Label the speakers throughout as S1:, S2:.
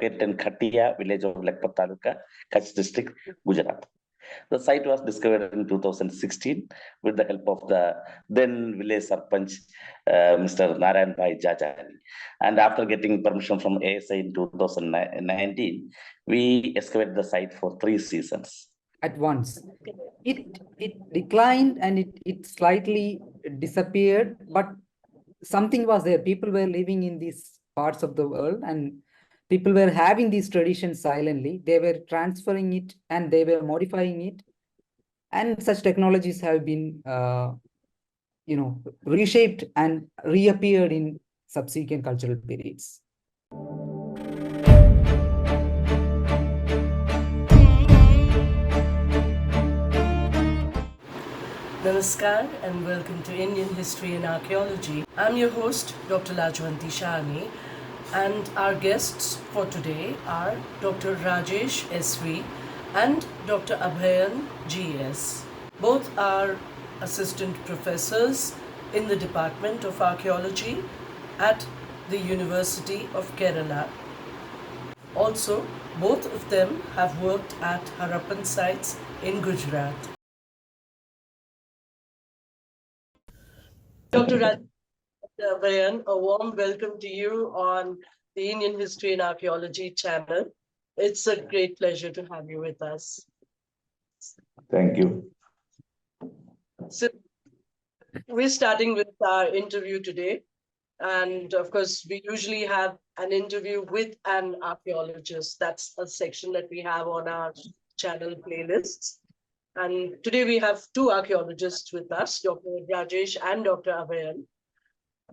S1: located in Khatiya, village of Lakpat Taluka, Kutch district, Gujarat. The site was discovered in 2016 with the help of the then village Sarpanch, Mr. Narayan Bhai Jajani. And after getting permission from ASI in 2019, we excavated the site for 3 seasons.
S2: At once, it declined and it slightly disappeared, but something was there. People were living in these parts of the world, and people were having these traditions silently. They were transferring it and they were modifying it, and such technologies have been reshaped and reappeared in subsequent cultural periods.
S3: Namaskar and welcome to Indian History and Archaeology. I'm your host, Dr. Lajwanti Shahani, and our guests for today are Dr. Rajesh S.V. and Dr. Abhayan G.S. Both are assistant professors in the Department of Archaeology at the University of Kerala. Also, both of them have worked at Harappan sites in Gujarat. Dr. Abhayan, a warm welcome to you on the Indian History and Archaeology channel. It's a great pleasure to have you with us.
S1: Thank you.
S3: So, we're starting with our interview today. And of course, we usually have an interview with an archaeologist. That's a section that we have on our channel playlists. And today we have 2 archaeologists with us, Dr. Rajesh and Dr. Abhayan.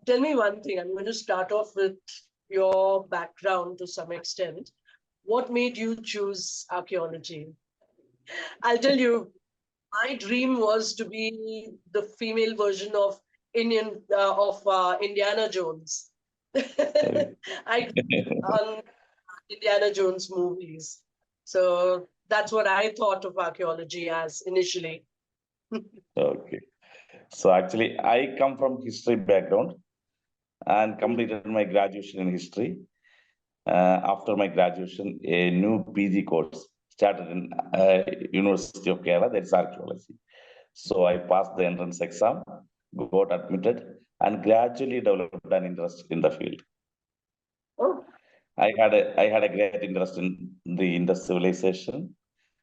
S3: Tell me one thing. I'm going to start off with your background to some extent. What made you choose archaeology? I'll tell you, my dream was to be the female version of Indiana Jones. I on Indiana Jones movies. So that's what I thought of archaeology as initially.
S1: Okay. So actually, I come from history background and completed my graduation in history. After my graduation, a new PG course started in University of Kerala, that's archaeology. So I passed the entrance exam, got admitted, and gradually developed an interest in the field.
S3: Oh.
S1: I had a great interest in the Indus civilization,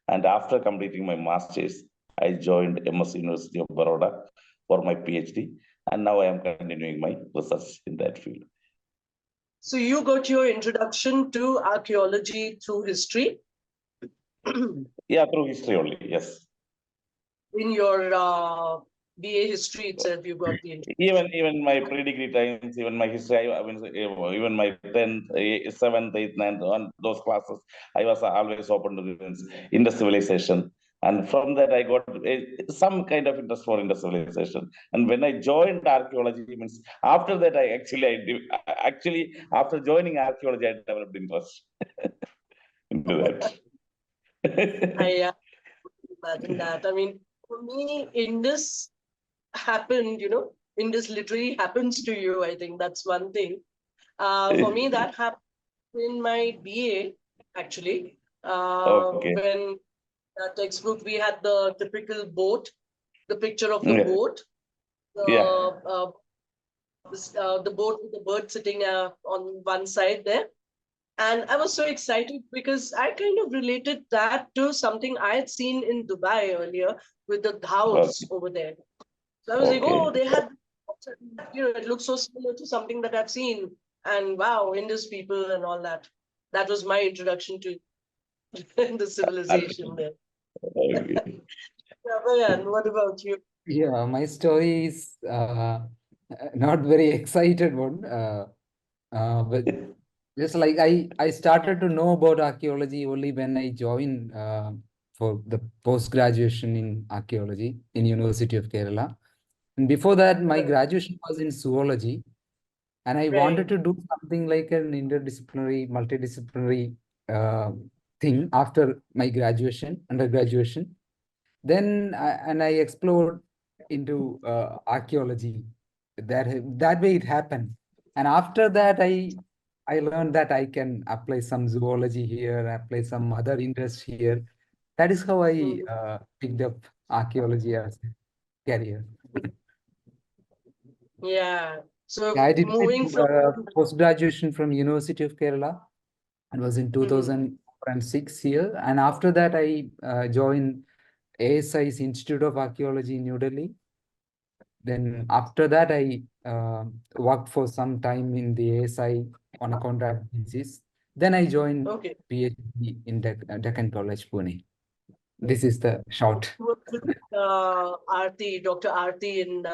S1: and after completing my master's, I joined MS University of Baroda for my PhD, and now I am continuing my research in that field.
S3: So you got your introduction to archaeology through history?
S1: Yeah, through history only, yes.
S3: In your BA history itself, you got the
S1: even my pre-degree times, even my history, even my 10th, 7th, 8th, 9th, on those classes, I was always open to the civilization. And from that, I got some kind of interest for Indus civilization. And when I joined archaeology, means after that, after joining archaeology, I developed interest into that.
S3: I imagine that. I mean, for me, Indus happened, Indus literally happens to you. I think that's one thing. For me, that happened in my BA, actually.
S1: Okay.
S3: When textbook, we had the typical boat, the picture of the boat, the boat with the bird sitting on one side there. And I was so excited because I kind of related that to something I had seen in Dubai earlier with the dhows over there. So I was like, oh, they had, it looks so similar to something that I've seen. And wow, Indus people and all that. That was my introduction to the civilization there.
S1: Okay.
S3: Abhayan, what about you?
S2: Yeah, my story is not very excited one, but just like I started to know about archaeology only when I joined for the post-graduation in archaeology in University of Kerala. And before that, my graduation was in zoology, and I wanted to do something like an interdisciplinary, multidisciplinary thing after my graduation, undergraduation. Then I explored into archaeology. That way it happened, and after that I I learned that I can apply some zoology here, apply some other interest here. That is how I picked up archaeology as a career.
S3: Yeah. So
S2: I did my
S3: moving from
S2: post-graduation from University of Kerala. It was in 2006 here. And after that, I joined ASI's Institute of Archaeology in New Delhi. Then after that, I worked for some time in the ASI on a contract basis. Then I joined
S3: okay.
S2: PhD in Deccan College, Pune. This is the short.
S3: Aarti, Dr. Aarti in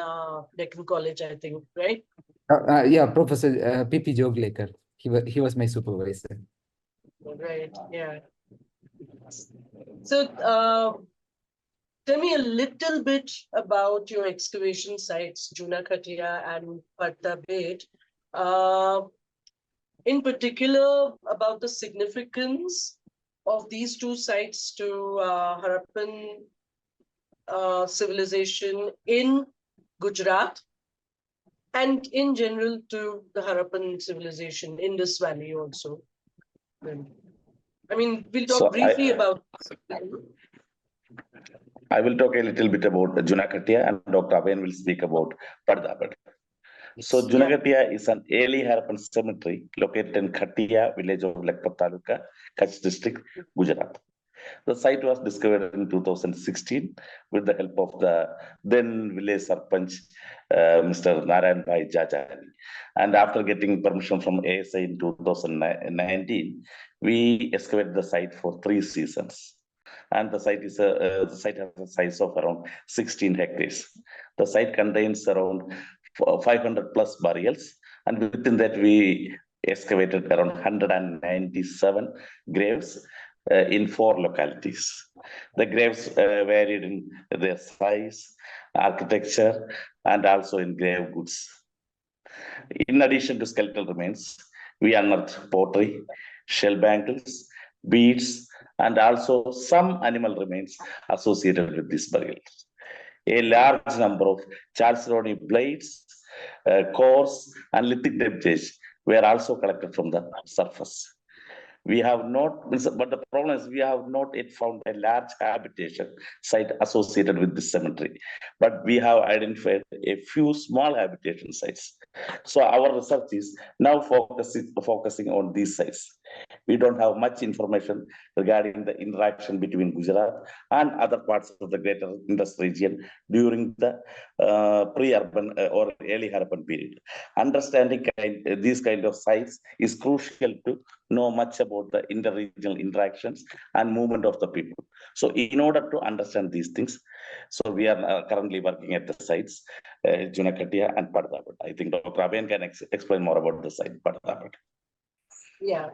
S3: Deccan College, I think, right?
S2: Yeah, Professor P.P. Joglekar. He was my supervisor.
S3: Right. Yeah. So tell me a little bit about your excavation sites, Juna Khatiya and Pattabet. In particular, about the significance of these two sites to Harappan civilization in Gujarat and in general to the Harappan civilization in this valley also. I mean, we'll talk
S1: So
S3: briefly about.
S1: I will talk a little bit about Juna Khatiya and Dr. Abhayan will speak about Paddapat. So Juna
S3: Yeah.
S1: Khatiya is an early Harappan cemetery located in Khatiya village of Lakpat Taluka, Kutch district, Gujarat. The site was discovered in 2016 with the help of the then village Sarpanch, Mr. Narayan Bhai Jajani. And after getting permission from ASI in 2019, we excavated the site for 3 seasons. And the site has a size of around 16 hectares. The site contains around 500 plus burials, and within that we excavated around 197 graves in 4 localities. The graves varied in their size, architecture, and also in grave goods. In addition to skeletal remains, we unearthed pottery, shell bangles, beads, and also some animal remains associated with these burials. A large number of chalcedony blades, cores, and lithic debris were also collected from the surface. We have not, but the problem is we have not yet found a large habitation site associated with this cemetery, but we have identified a few small habitation sites. So our research is now focusing on these sites. We don't have much information regarding the interaction between Gujarat and other parts of the greater Indus region during the pre-urban or early Harappan period. Understanding these kind of sites is crucial to know much about the inter-regional interactions and movement of the people. So in order to understand these things, so we are currently working at the sites, Juna Khatiya and Paddapat. I think Dr. Abhayan can explain more about the site, Paddapat.
S3: Yeah.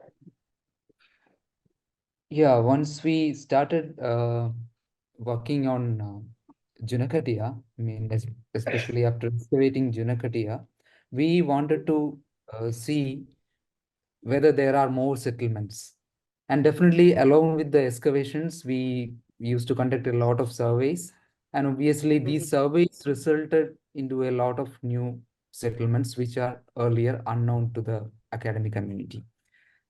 S2: Yeah, once we started working on Juna Khatiya, I mean, especially after excavating Juna Khatiya, we wanted to see whether there are more settlements. And definitely, along with the excavations, we used to conduct a lot of surveys. And obviously, these surveys resulted into a lot of new settlements, which are earlier unknown to the academic community.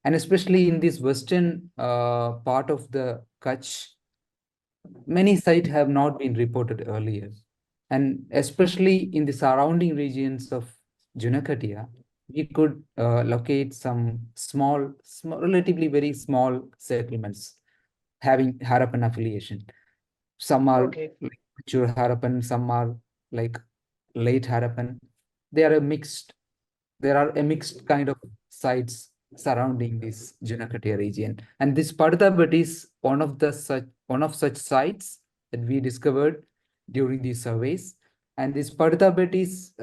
S2: And especially in this western part of the Kutch, many sites have not been reported earlier. And especially in the surrounding regions of Juna Khatiya, we could locate some small, relatively very small settlements having Harappan affiliation. Some are
S3: Okay.
S2: like mature Harappan, some are like late Harappan. They are a mixed, there are a mixed kind of sites surrounding this Juna Khatiya region. And this Paddapat is one of such sites that we discovered during these surveys. And this Paddapat is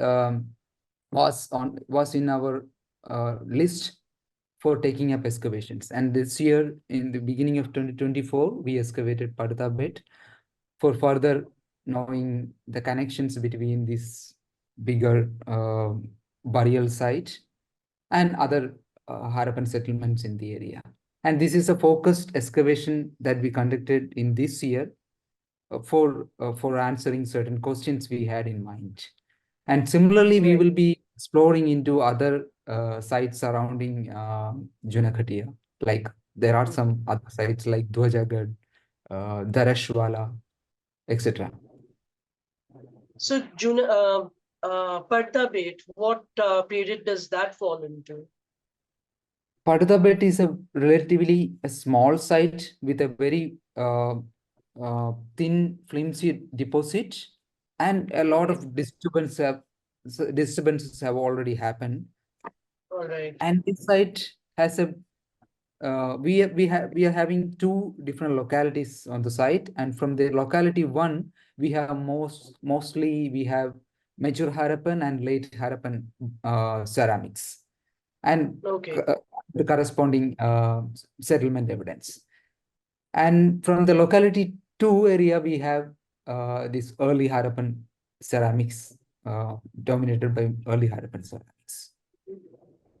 S2: was in our list for taking up excavations. And this year, in the beginning of 2024, we excavated Paddapat for further knowing the connections between this bigger burial site and other Harappan settlements in the area. And this is a focused excavation that we conducted in this year for answering certain questions we had in mind. And similarly, we will be exploring into other sites surrounding Juna Khatiya. Like there are some other sites like Dhwajagad, Darashwala, etc.
S3: So, Partabet, what period does that fall into?
S2: Padadabet is a relatively a small site with a very thin, flimsy deposit, and a lot of disturbances have already happened.
S3: All right.
S2: And this site has a we are having two different localities on the site, and from the locality one we have mostly we have mature Harappan and late Harappan ceramics, and
S3: Okay.
S2: the corresponding settlement evidence. And from the locality 2 area, we have this early Harappan ceramics, dominated by early Harappan ceramics.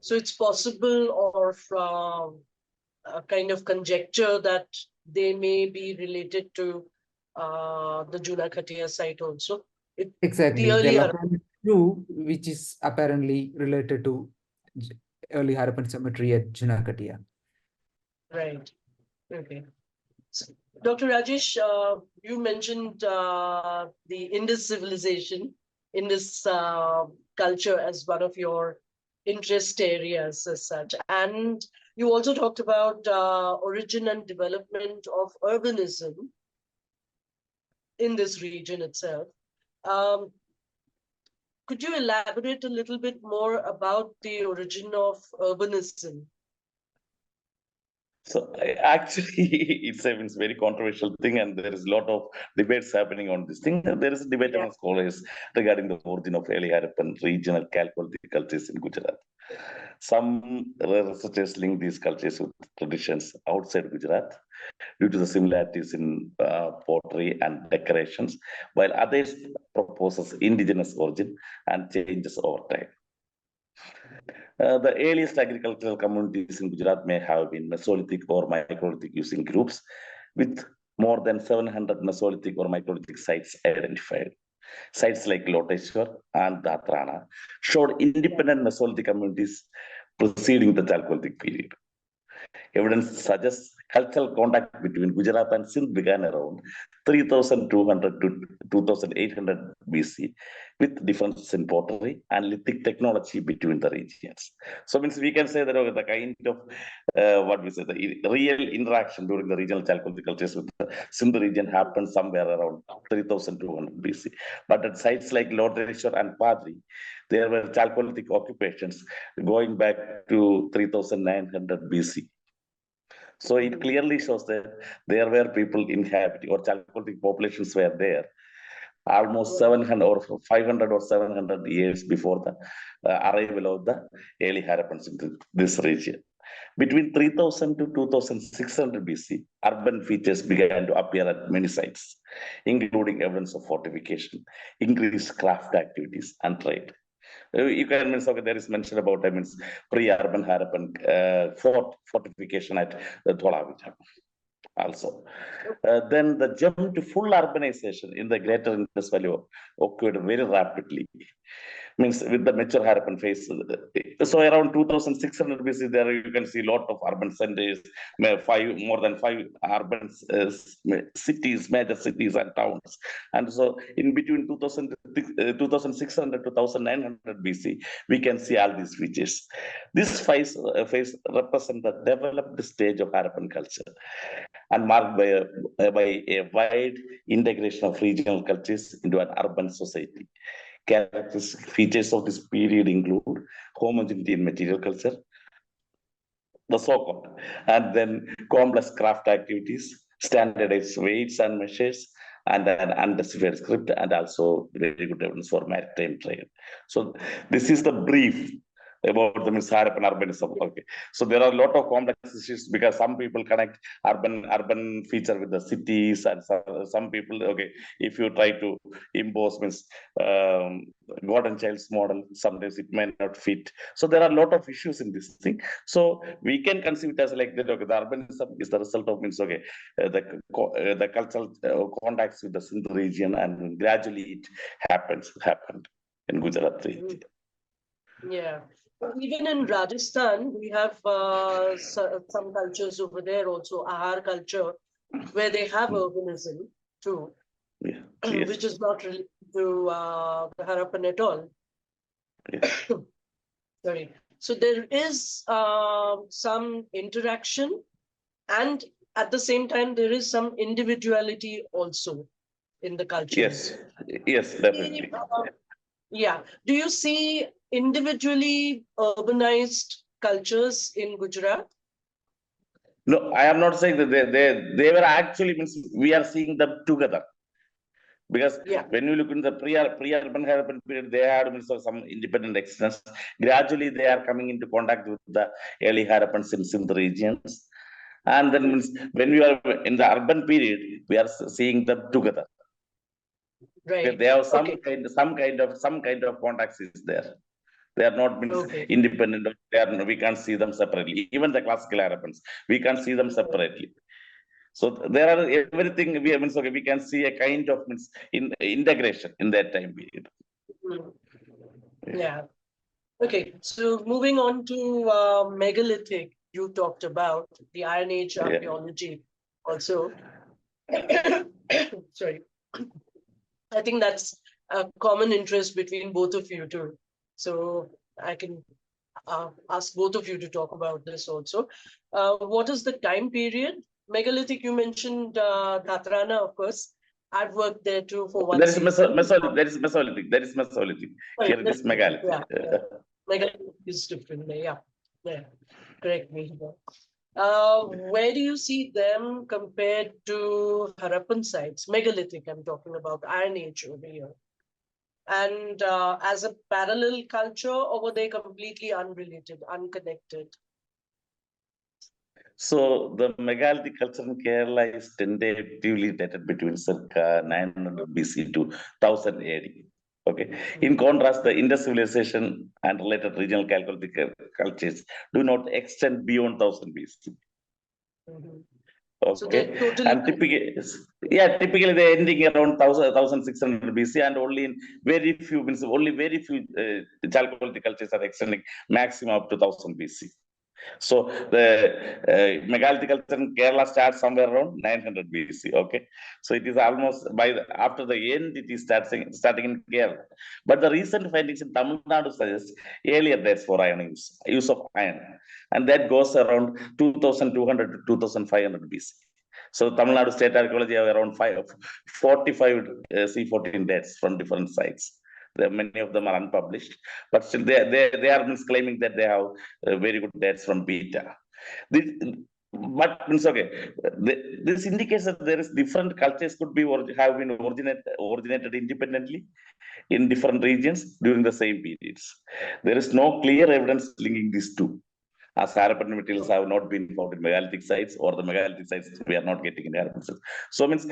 S3: So it's possible, or from a kind of conjecture, that they may be related to the Juna Khatiya site also.
S2: Exactly,
S3: The
S2: the
S3: earlier,
S2: locality 2, which is apparently related to early Harappan cemetery at Juna Khatiya.
S3: right. Okay. So, Dr. Rajesh, you mentioned the Indus civilization, Indus culture as one of your interest areas as such. And you also talked about origin and development of urbanism in this region itself. Um, could you elaborate a little bit more about the origin of urbanism?
S1: So actually, it's a very controversial thing, and there is a lot of debates happening on this thing. There is a debate
S3: Yeah.
S1: among scholars regarding the origin of early Harappan regional Chalcolithic cultures in Gujarat. Some researchers link these cultures with traditions outside Gujarat due to the similarities in pottery and decorations, while others proposes indigenous origin and changes over time. The earliest agricultural communities in Gujarat may have been Mesolithic or Microlithic using groups, with more than 700 Mesolithic or Microlithic sites identified. Sites like Loteshwar and Datrana showed independent Mesolithic communities preceding the Chalcolithic period. Evidence suggests cultural contact between Gujarat and Sindh began around 3200 to 2800 BC, with differences in pottery and lithic technology between the regions. So, means we can say that the kind of what we say the real interaction during the regional Chalcolithic cultures with the Sindh region happened somewhere around 3200 BC. But at sites like Lordeshwar and Padri, there were Chalcolithic occupations going back to 3900 BC. So it clearly shows that there were people inhabiting, or Chalcolithic populations were there almost 700 or 500 or 700 years before the arrival of the early Harappans into this region. Between 3000 to 2600 BC, urban features began to appear at many sites, including evidence of fortification, increased craft activities, and trade. You can mean, okay, there is mention about, pre-urban Harappan fortification at Tholavija also. Then the jump to full urbanization in the greater Indus Valley occurred very rapidly. Means with the mature Harappan phase. So around 2600 BC, there you can see a lot of urban centers, more than five urban cities, major cities and towns. And so in between 2600 to 1900 BC, we can see all these features. This phase represents the developed stage of Harappan culture and marked by a wide integration of regional cultures into an urban society. Characteristic features of this period include homogeneity in material culture, the so-called, and then complex craft activities, standardized weights and measures, and an undeciphered script, and also very good evidence for maritime trade. So this is the brief about the Harappan urbanism. Okay, so there are a lot of complex issues because some people connect urban feature with the cities, and some people, okay, if you try to impose God and child's model, sometimes it may not fit. So there are a lot of issues in this thing. So we can conceive it as like that. Okay, the urbanism is the result of the cultural contacts with the Sindh region, and gradually it happened in Gujarat region.
S3: Yeah. Even in Rajasthan, we have some cultures over there also, Ahar culture, where they have urbanism too,
S1: Yeah.
S3: which is not related to the Harappan at all.
S1: Yes.
S3: Sorry. So there is some interaction, and at the same time, there is some individuality also in the cultures.
S1: Yes, definitely.
S3: Yeah. Do you see individually urbanized cultures in Gujarat?
S1: No, I am not saying that they were actually means we are seeing them together. Because
S3: Yeah.
S1: when you look in the pre-urban Harappan period, they had means of some independent existence. Gradually, they are coming into contact with the early Harappans in the regions. And then means when we are in the urban period, we are seeing them together.
S3: Right.
S1: They have
S3: Okay.
S1: some kind of contacts is there. They are not means
S3: Okay.
S1: independent. We can't see them separately. Even the classical Harappans, we can't see them separately. So there are everything we means okay, we can see a kind of means integration in that time period.
S3: Mm. Yeah. Okay. So moving on to megalithic, you talked about the Iron Age
S1: Yeah.
S3: archaeology also. Sorry. I think that's a common interest between both of you too. So I can ask both of you to talk about this also. What is the time period? Megalithic, you mentioned Thatrana, of course. I've worked there too for one
S1: There is
S3: season.
S1: There is Mesolithic. There is Mesolithic.
S3: Sorry,
S1: Here it is Megalithic.
S3: yeah. Megalithic is different. Yeah. Correct me here. Where do you see them compared to Harappan sites? Megalithic, I'm talking about Iron Age over here. And as a parallel culture, or were they completely unrelated, unconnected?
S1: So the megalithic culture in Kerala is tentatively dated between circa 900 BC to 1000 AD. Okay. In contrast, the Indus civilization and related regional Chalcolithic cultures do not extend beyond 1000 BC.
S3: Mhm. So
S1: Okay.
S3: they're totally
S1: And typically they're ending around 1600 BC, and only in very few Chalcolithic cultures are extending maximum up to 1000 BC. So the megalithic culture in Kerala starts somewhere around 900 BC. Okay, so it is almost after the end it is starting in Kerala. But the recent findings in Tamil Nadu suggest earlier dates for iron use of iron, and that goes around 2200 to 2500 BC. So Tamil Nadu State Archaeology have around 45 C14 dates from different sites. Many of them are unpublished, but still they are claiming that they have very good dates from beta. This, but it's okay. This indicates that there is different cultures could be have been originated independently in different regions during the same periods. There is no clear evidence linking these two, as Harappan materials have not been found in megalithic sites, or the megalithic sites we are not getting in Harappan sites. So means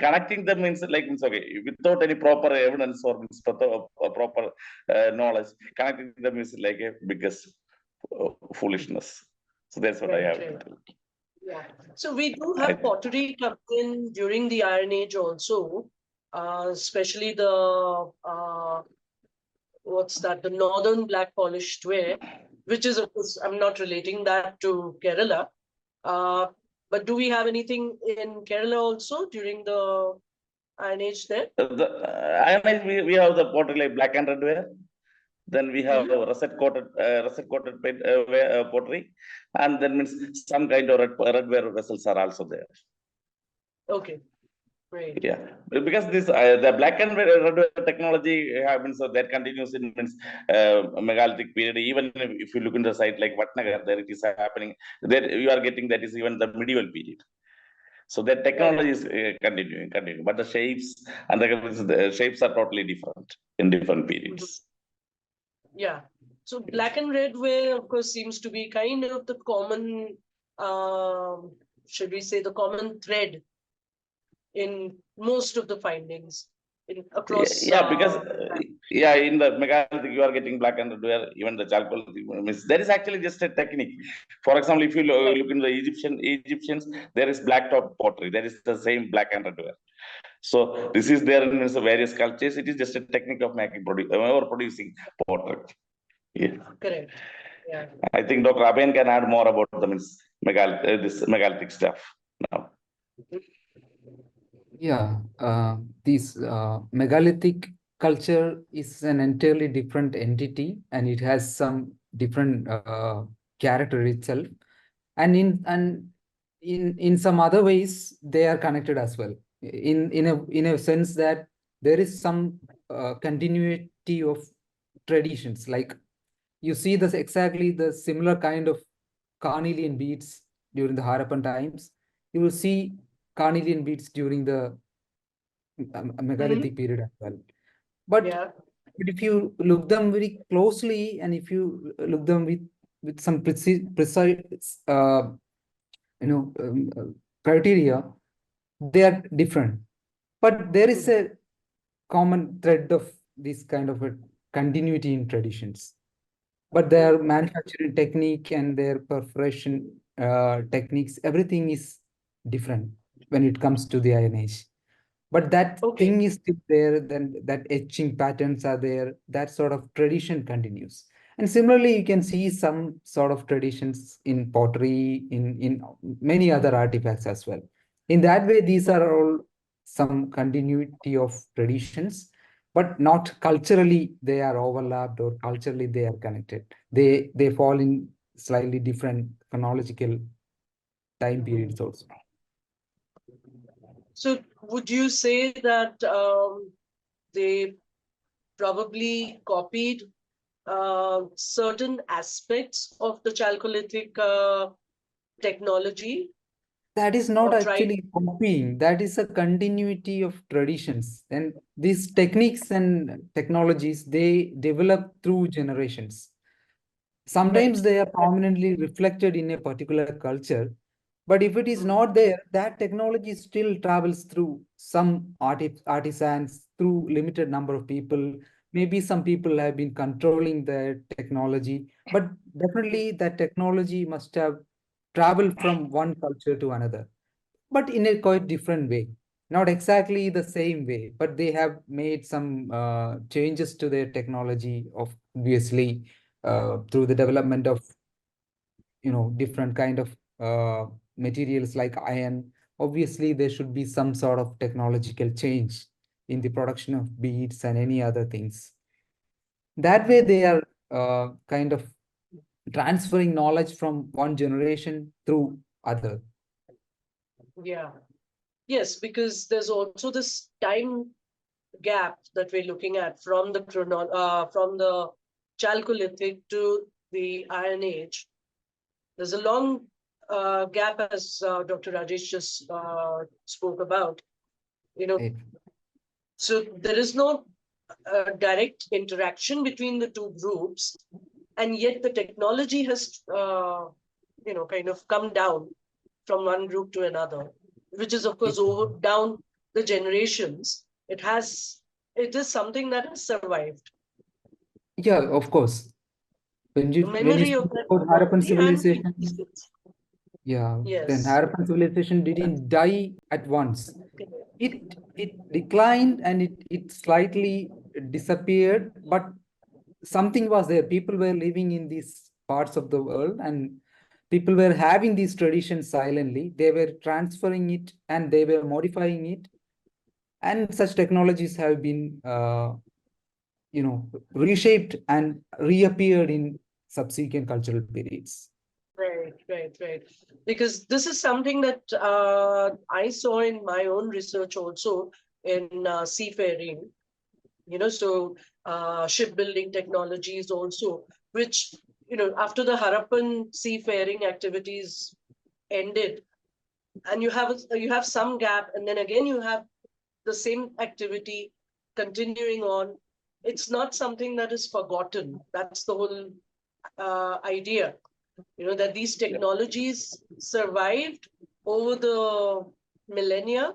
S1: connecting them means okay, without any proper evidence or proper knowledge, connecting them is like a biggest foolishness. So that's what I have to tell.
S3: Yeah. So we do have pottery come in during the Iron Age also, especially the what's that? The northern black polished ware, which is, of course, I'm not relating that to Kerala. But do we have anything in Kerala also during the Iron Age there?
S1: Iron Age, we have the pottery like black and red ware. Then we have russet coated pottery, and then means some kind of red ware vessels are also there.
S3: Okay. Great.
S1: Yeah, because this the black and red ware technology happens, so that continues in megalithic period. Even if you look in the site like Vatnagar, there it is happening. There you are getting that is even the medieval period. So that technology is continuing, but the shapes and the shapes are totally different in different periods.
S3: Yeah. So black and red ware, of course, seems to be kind of the common, should we say, the common thread in most of the findings across.
S1: Because in the megalithic you are getting black and red ware, even the charcoal means there is actually just a technique. For example, if you look in the Egyptians, there is black top pottery. There is the same black and red ware. So this is there in various cultures. It is just a technique of making producing pottery. Yeah.
S3: Correct. Yeah.
S1: I think Dr. Abhayan can add more about this megalithic stuff now.
S2: Yeah, this megalithic culture is an entirely different entity, and it has some different character itself. And in some other ways, they are connected as well. In a sense that there is some continuity of traditions. Like you see this exactly the similar kind of carnelian beads during the Harappan times. You will see carnelian beads during the megalithic period as well. But,
S3: Yeah.
S2: but if you look them very closely, and if you look them with some precise criteria, they are different. But there is a common thread of this kind of a continuity in traditions. But their manufacturing technique and their perforation techniques, everything is different when it comes to the Iron Age. But that
S3: Okay.
S2: thing is still there, then that etching patterns are there, that sort of tradition continues. And similarly, you can see some sort of traditions in pottery, in many other artifacts as well. In that way, these are all some continuity of traditions, but not culturally they are overlapped or culturally they are connected. They fall in slightly different chronological time periods also.
S3: So would you say that they probably copied certain aspects of the Chalcolithic technology?
S2: That is not
S3: Or tried?
S2: actually copying, that is a continuity of traditions. And these techniques and technologies, they develop through generations. Sometimes
S3: Right.
S2: they are prominently reflected in a particular culture, but if it is
S3: Mm.
S2: not there, that technology still travels through some artisans, through limited number of people. Maybe some people have been controlling the technology, but definitely that technology must have traveled from one culture to another, but in a quite different way. Not exactly the same way, but they have made some changes to their technology, obviously, through the development of different kind of materials like iron. Obviously there should be some sort of technological change in the production of beads and any other things. That way they are kind of transferring knowledge from one generation through other.
S3: Yeah. Yes, because there's also this time gap that we're looking at from the Chalcolithic to the Iron Age. There's a long gap, as Dr. Rajesh just spoke about.
S2: Right.
S3: So there is no direct interaction between the two groups, and yet the technology has, kind of come down from one group to another, which is of course over down the generations. It is something that has survived.
S2: Yeah, of course. When
S3: The
S2: you
S3: memory of
S2: speak
S3: that
S2: about Harappan
S3: technology and
S2: civilization,
S3: existence.
S2: yeah, then
S3: Yes.
S2: Harappan civilization didn't die at once. It declined and it slightly disappeared, but something was there. People were living in these parts of the world, and people were having these traditions silently. They were transferring it and they were modifying it, and such technologies have been reshaped and reappeared in subsequent cultural periods.
S3: Right. Because this is something that I saw in my own research also in seafaring. So shipbuilding technologies also, which after the Harappan seafaring activities ended, and you have some gap, and then again you have the same activity continuing on. It's not something that is forgotten. That's the whole idea, that these technologies survived over the millennia,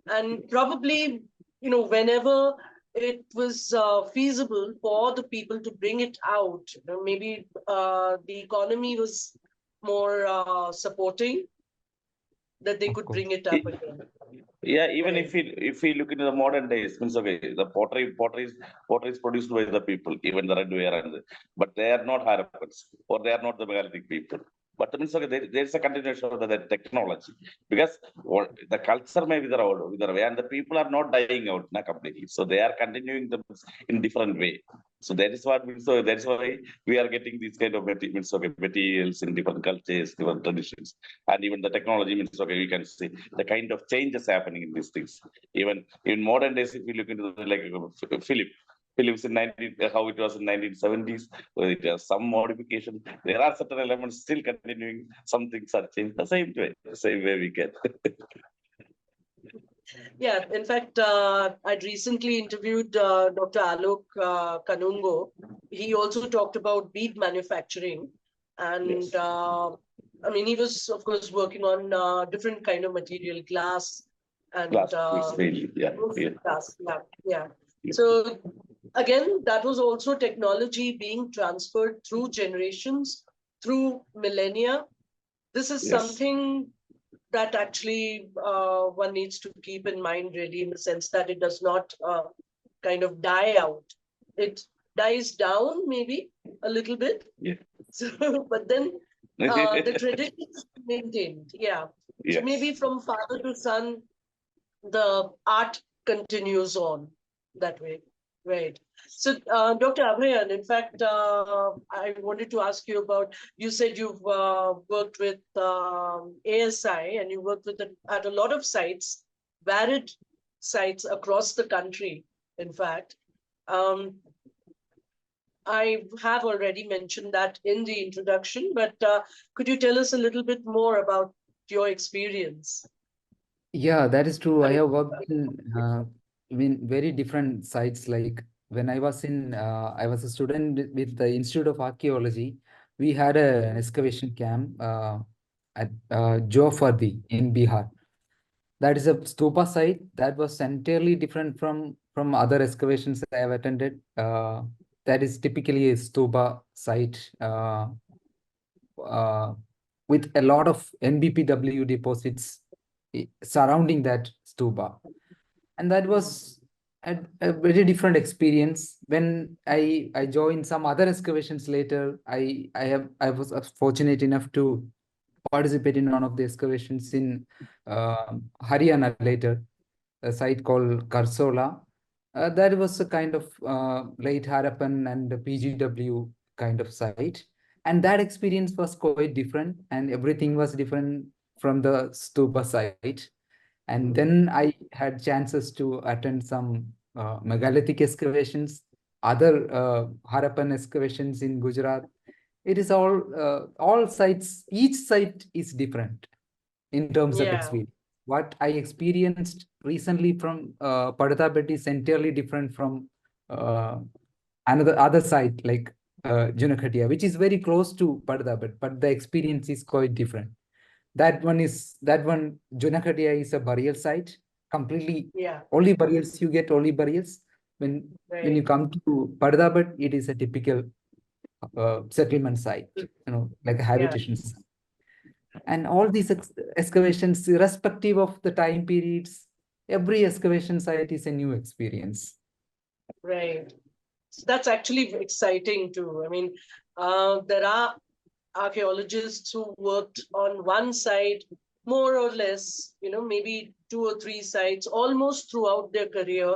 S3: and probably, whenever it was feasible for the people to bring it out, maybe the economy was more supporting, that they
S2: Of
S3: could
S2: course.
S3: bring it up again.
S1: Yeah, even
S3: Right.
S1: if we look into the modern days, means okay, the pottery is produced by the people, even the redware but they are not Harappans or they are not the Megalithic people. But the means okay, there's a continuation of the technology because the culture may be the other way, and the people are not dying out completely. So they are continuing them in different way. So that is what means. So that's why we are getting these kind of materials in different cultures, different traditions, and even the technology means okay, we can see the kind of changes happening in these things. Even in modern days, if you look into the, like Philips in 19, how it was in 1970s, it has some modification. There are certain elements still continuing. Some things are changed the same way we get.
S3: Yeah, in fact, I'd recently interviewed Dr. Alok Kanungo. He also talked about bead manufacturing. And
S1: Yes.
S3: I mean, he was, of course, working on different kind of material, glass and
S1: Glass, mainly, yeah.
S3: glass. Yeah, yeah.
S1: Yeah.
S3: So again, that was also technology being transferred through generations, through millennia. This is
S1: Yes.
S3: something that actually one needs to keep in mind, really, in the sense that it does not kind of die out. It dies down, maybe a little bit.
S1: Yeah.
S3: So, but then the tradition is maintained. Yeah. So
S1: Yes.
S3: maybe from father to son, the art continues on that way. Right. So, Dr. Abhayan, in fact, I wanted to ask you about, you said you've worked with ASI and you worked with at a lot of sites, varied sites across the country, in fact. I have already mentioned that in the introduction, but could you tell us a little bit more about your experience?
S2: Yeah, that is true.
S3: I
S2: I
S3: mean,
S2: have worked in very different sites. Like when I was I was a student with the Institute of Archaeology. We had an excavation camp at Jofardi in Bihar. That is a stupa site that was entirely different from other excavations I have attended. That is typically a stupa site uh, with a lot of NBPW deposits surrounding that stupa. And that was a very different experience. When I joined some other excavations later, I was fortunate enough to participate in one of the excavations in Haryana later, a site called Karsola. That was a kind of late Harappan and PGW kind of site. And that experience was quite different, and everything was different from the stupa site. And then I had chances to attend some megalithic excavations, other Harappan excavations in Gujarat. It is all sites, each site is different in terms of
S3: yeah,
S2: experience. What I experienced recently from Padadabet is entirely different from another other site like Juna Khatiya, which is very close to Padadabet, but the experience is quite different. That one Juna Khatiya is a burial site, completely
S3: yeah,
S2: only burials, you get only burials. When you
S3: right.
S2: come to Padadabet, it is a typical settlement site, like a
S3: Yeah,
S2: habitation site. And all these excavations, irrespective of the time periods, every excavation site is a new experience.
S3: right. So that's actually exciting too. I mean, there are archaeologists who worked on one site more or less, maybe 2 or 3 sites almost throughout their career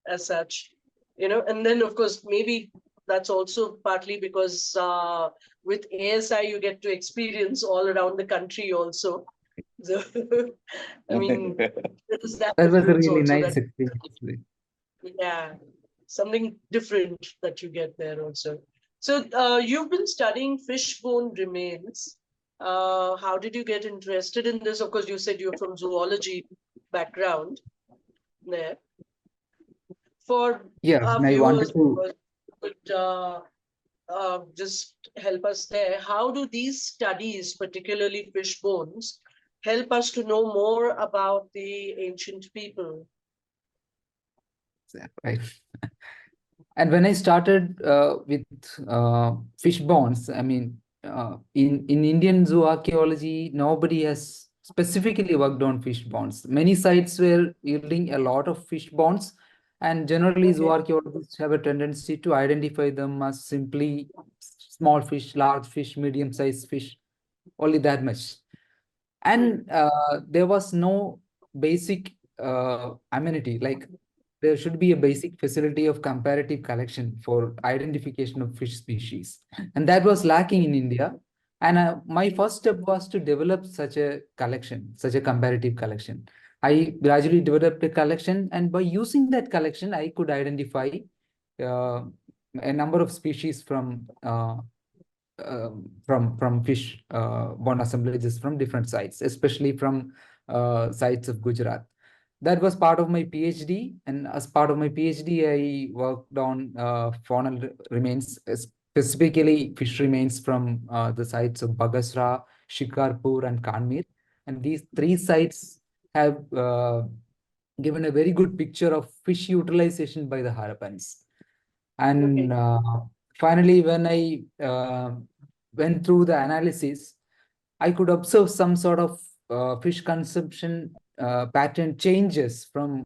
S3: as such, and then of course, maybe that's also partly because with ASI, you get to experience all around the country also. So, I mean, there is that
S2: That was a
S3: difference
S2: really
S3: also
S2: nice
S3: that,
S2: experience.
S3: yeah, something different that you get there also. So you've been studying fishbone remains. How did you get interested in this? Of course, you said you're from zoology background there. For
S2: Yeah,
S3: our
S2: and I wanted
S3: viewers,
S2: to.
S3: could just help us there. How do these studies, particularly fish bones, help us to know more about the ancient people?
S2: Right. And when I started with fish bones, I mean, in Indian zooarchaeology, nobody has specifically worked on fish bones. Many sites were yielding a lot of fish bones, and generally
S3: Okay.
S2: zooarchaeologists have a tendency to identify them as simply small fish, large fish, medium-sized fish, only that much. And there was no basic amenity, like there should be a basic facility of comparative collection for identification of fish species. And that was lacking in India. And my first step was to develop such a collection, such a comparative collection. I gradually developed a collection, and by using that collection, I could identify a number of species from fish bone assemblages from different sites, especially from sites of Gujarat. That was part of my PhD, and as part of my PhD, I worked on faunal remains, specifically fish remains from the sites of Bagasra, Shikarpur, and Kanmir. And these three sites have given a very good picture of fish utilization by the Harappans. And finally, when I went through the analysis, I could observe some sort of fish consumption pattern changes from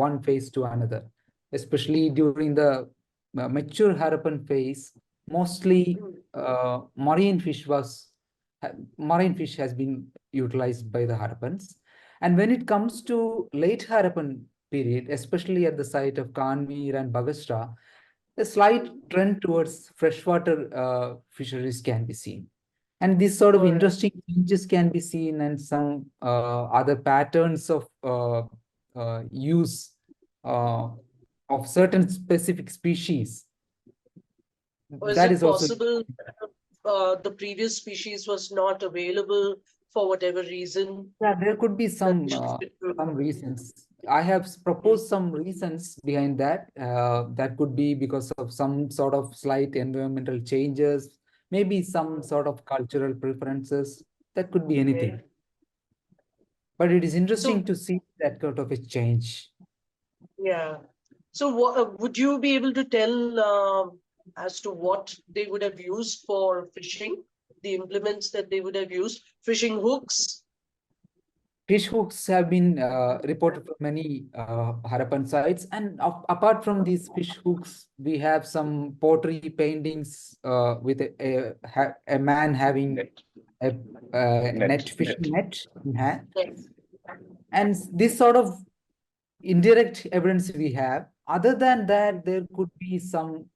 S2: one phase to another, especially during the mature Harappan phase. Mostly marine fish has been utilized by the Harappans. And when it comes to late Harappan period, especially at the site of Kanmir and Bagasra, a slight trend towards freshwater fisheries can be seen. And these sort of
S3: All right.
S2: interesting changes can be seen, and some other patterns of use of certain specific species.
S3: Was
S2: That
S3: it
S2: is also
S3: possible the previous species was not available for whatever reason?
S2: there could be some
S3: shifted to-
S2: reasons. I have proposed some reasons behind that. That could be because of some sort of slight environmental changes, maybe some sort of cultural preferences. That could be anything. But it is interesting to see that sort of a change.
S3: Yeah. So would you be able to tell as to what they would have used for fishing, the implements that they would have used, fishing hooks?
S2: Fish hooks have been reported from many Harappan sites, and apart from these fish hooks, we have some pottery paintings with a man having a fishing net in hand.
S3: Yes.
S2: And this sort of indirect evidence we have. Other than that, there could be some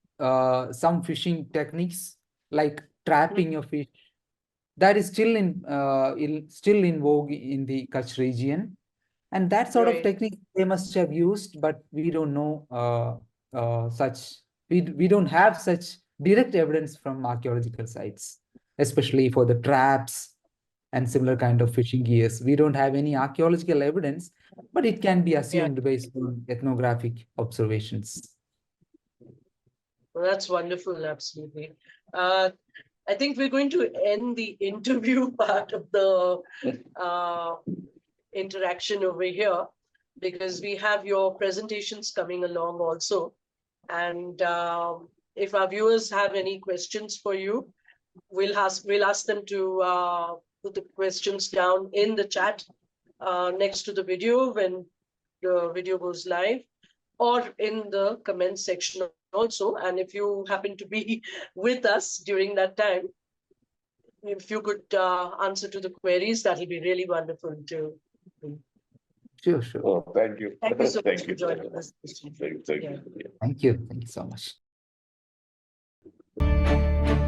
S2: fishing techniques like trapping of fish that is still in vogue in the Kutch region, and that sort of
S3: Right.
S2: technique they must have used, but we don't know such. We don't have such direct evidence from archaeological sites, especially for the traps and similar kind of fishing gears. We don't have any archaeological evidence, but it can be assumed based on ethnographic observations.
S3: Well, that's wonderful, absolutely. I think we're going to end the interview part of the interaction over here because we have your presentations coming along also. And if our viewers have any questions for you, we'll ask them to put the questions down in the chat next to the video when the video goes live, or in the comment section also. And if you happen to be with us during that time, if you could answer to the queries, that'll be really wonderful too.
S2: Sure, sure.
S1: Oh, thank you.
S3: Thank you so much
S1: Thank
S3: for
S1: you.
S3: joining us.
S1: Thank you.
S2: Thank you so much.